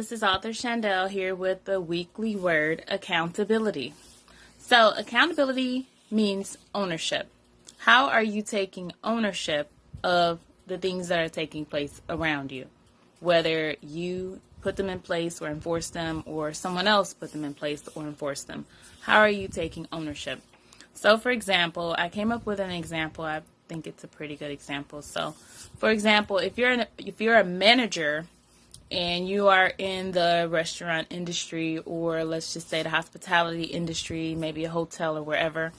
this is author Chandel here with the weekly word, accountability. So accountability means ownership. How are you taking ownership of the things that are taking place around you? Whether you put them in place or enforce them, or someone else put them in place or enforce them. How are you taking ownership? So for example, I came up with an example. I think it's a pretty good example. So for example, if you're a manager and you are in the restaurant industry, or let's just say the hospitality industry, maybe a hotel or wherever,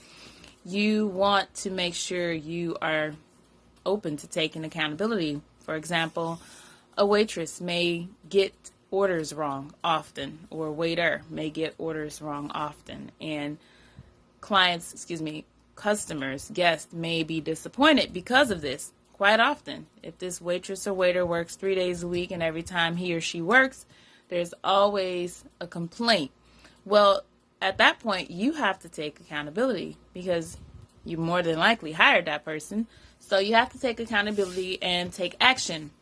you want to make sure you are open to taking accountability. For example, a waitress may get orders wrong often, or a waiter may get orders wrong often, and customers, guests may be disappointed because of this quite often. If this waitress or waiter works 3 days a week and every time he or she works, there's always a complaint. Well, at that point, you have to take accountability because you more than likely hired that person. So you have to take accountability and take action.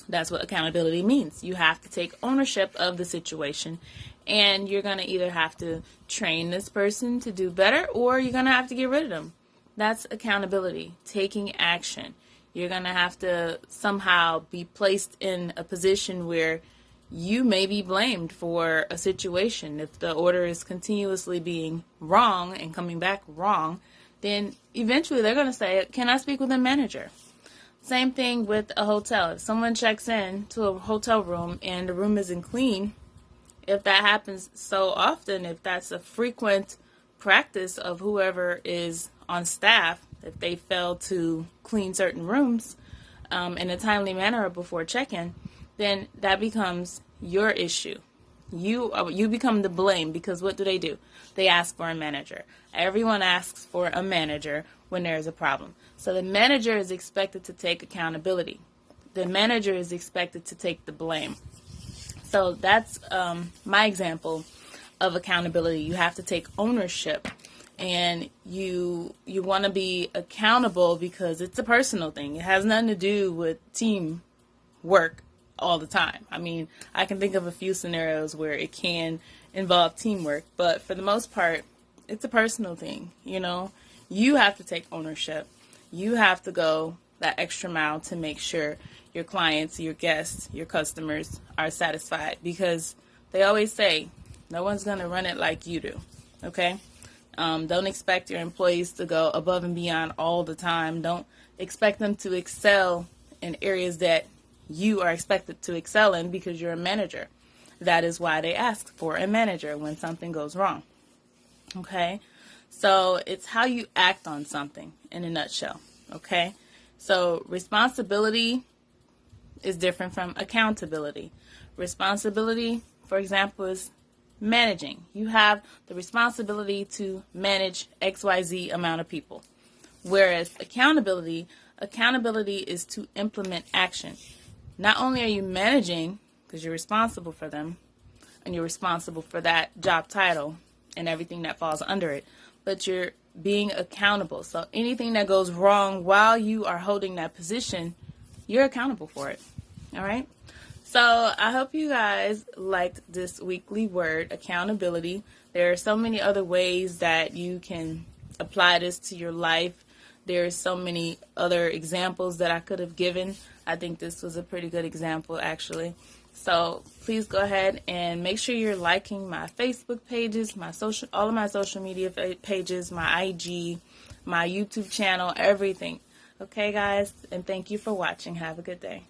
That's what accountability means. You have to take ownership of the situation, and you're going to either have to train this person to do better, or you're going to have to get rid of them. That's accountability, taking action. You're going to have to somehow be placed in a position where you may be blamed for a situation. If the order is continuously being wrong and coming back wrong, then eventually they're going to say, "Can I speak with a manager?" Same thing with a hotel. If someone checks in to a hotel room and the room isn't clean, if that happens so often, if that's a frequent practice of whoever is on staff, if they fail to clean certain rooms in a timely manner before check-in, then that becomes your issue. You become the blame, because what do? They ask for a manager. Everyone asks for a manager when there's a problem. So the manager is expected to take accountability. The manager is expected to take the blame. So that's my example of accountability. You have to take ownership, and you want to be accountable because it's a personal thing. It has nothing to do with team work all the time. I mean, I can think of a few scenarios where it can involve teamwork, but for the most part, it's a personal thing. You have to take ownership. You have to go that extra mile to make sure your clients, your guests, your customers are satisfied, because they always say no one's going to run it like you do. Okay? Don't expect your employees to go above and beyond all the time. Don't expect them to excel in areas that you are expected to excel in, because you're a manager. That is why they ask for a manager when something goes wrong. Okay? So it's how you act on something in a nutshell. Okay? So responsibility is different from accountability. Responsibility, for example, is managing. You have the responsibility to manage XYZ amount of people. Whereas accountability is to implement action. Not only are you managing, because you're responsible for them, and you're responsible for that job title and everything that falls under it, but you're being accountable. So anything that goes wrong while you are holding that position, you're accountable for it. All right? So I hope you guys liked this weekly word, accountability. There are so many other ways that you can apply this to your life. There are so many other examples that I could have given. I think this was a pretty good example, actually. So please go ahead and make sure you're liking my Facebook pages, all of my social media pages, my IG, my YouTube channel, everything. Okay, guys? And thank you for watching. Have a good day.